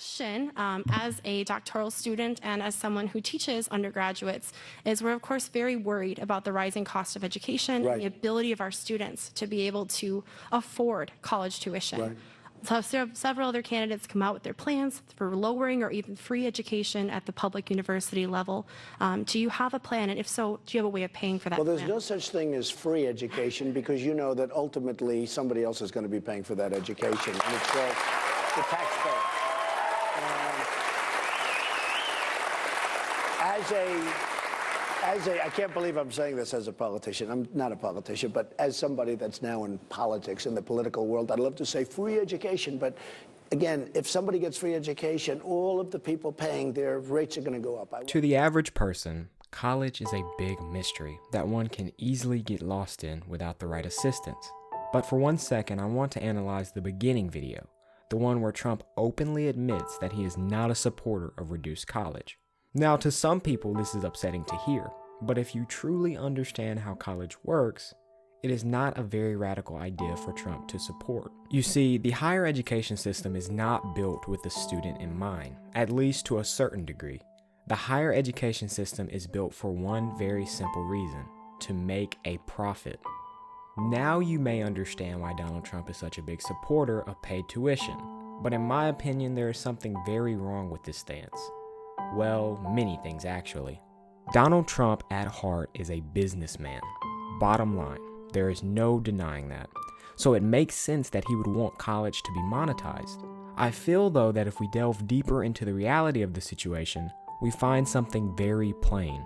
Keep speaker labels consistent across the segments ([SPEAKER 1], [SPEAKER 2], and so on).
[SPEAKER 1] question, as a doctoral student and as someone who teaches undergraduates, is we're of course very worried about the rising cost of education and the ability of our students to be able to afford college tuition. So several other candidates come out with their plans for lowering or even free education at the public university level. Do you have a plan? And if so, do you have a way of paying for that
[SPEAKER 2] Well, there's
[SPEAKER 1] plan?
[SPEAKER 2] no such thing as free education, because you know that ultimately somebody else is going to be paying for that education, and it's the taxpayer. I can't believe I'm saying this as a politician. I'm not a politician, but as somebody that's now in politics, in the political world, I'd love to say free education. But again, if somebody gets free education, all of the people paying, their rates are going to go up.
[SPEAKER 3] To the average person, college is a big mystery that one can easily get lost in without the right assistance. But for 1 second, I want to analyze the beginning video, the one where Trump openly admits that he is not a supporter of reduced college. Now, to some people, this is upsetting to hear, but if you truly understand how college works, it is not a very radical idea for Trump to support. You see, the higher education system is not built with the student in mind, at least to a certain degree. The higher education system is built for one very simple reason: to make a profit. Now you may understand why Donald Trump is such a big supporter of paid tuition, but in my opinion, there is something very wrong with this stance. Well, many things actually. Donald Trump at heart is a businessman. Bottom line, there is no denying that. So it makes sense that he would want college to be monetized. I feel though that if we delve deeper into the reality of the situation, we find something very plain.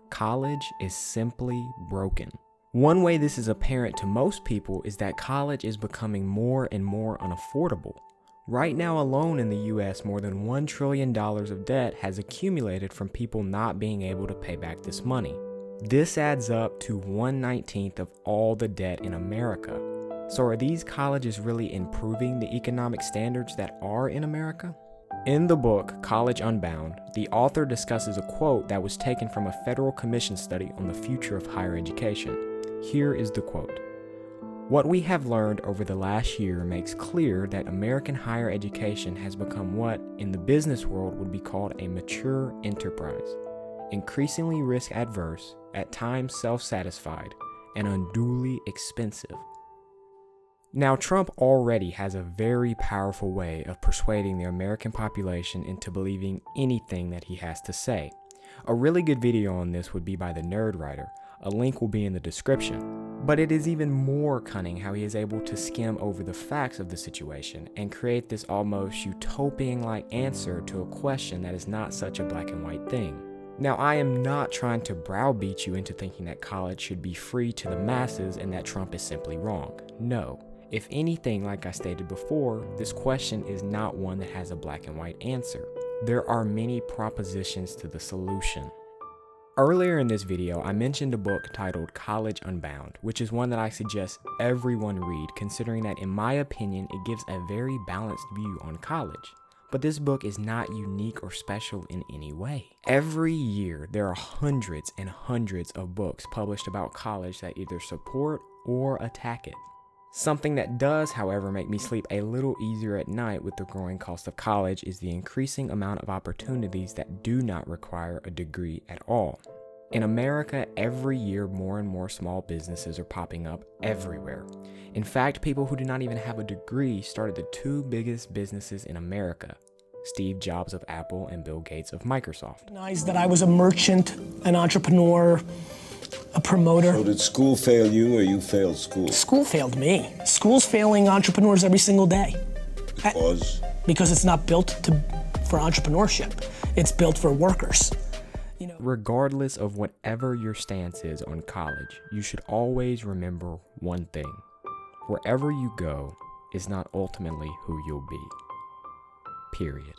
[SPEAKER 3] College is simply broken. One way this is apparent to most people is that college is becoming more and more unaffordable. Right now alone in the US, more than $1 trillion of debt has accumulated from people not being able to pay back this money. This adds up to 1/19 of all the debt in America. So are these colleges really improving the economic standards that are in America? In the book, College Unbound, the author discusses a quote that was taken from a Federal Commission study on the future of higher education. Here is the quote. "What we have learned over the last year makes clear that American higher education has become what, in the business world, would be called a mature enterprise, increasingly risk-adverse, at times self-satisfied, and unduly expensive." Now, Trump already has a very powerful way of persuading the American population into believing anything that he has to say. A really good video on this would be by the Nerd Writer. A link will be in the description. But it is even more cunning how he is able to skim over the facts of the situation and create this almost utopian-like answer to a question that is not such a black and white thing. Now, I am not trying to browbeat you into thinking that college should be free to the masses and that Trump is simply wrong. No. If anything, like I stated before, this question is not one that has a black and white answer. There are many propositions to the solution. Earlier in this video, I mentioned a book titled College Unbound, which is one that I suggest everyone read, considering that in my opinion, it gives a very balanced view on college. But this book is not unique or special in any way. Every year, there are hundreds and hundreds of books published about college that either support or attack it. Something that does, however, make me sleep a little easier at night with the growing cost of college is the increasing amount of opportunities that do not require a degree at all. In America, every year more and more small businesses are popping up everywhere. In fact, people who do not even have a degree started the two biggest businesses in America: Steve Jobs of Apple and Bill Gates of Microsoft.
[SPEAKER 4] Recognized that I was a merchant, an entrepreneur, a promoter.
[SPEAKER 5] So did school fail you, or you failed school?
[SPEAKER 4] School failed me. School's failing entrepreneurs every single day.
[SPEAKER 5] Because?
[SPEAKER 4] Because it's not built for entrepreneurship. It's built for workers. You know,
[SPEAKER 3] regardless of whatever your stance is on college, you should always remember one thing. Wherever you go is not ultimately who you'll be. Period.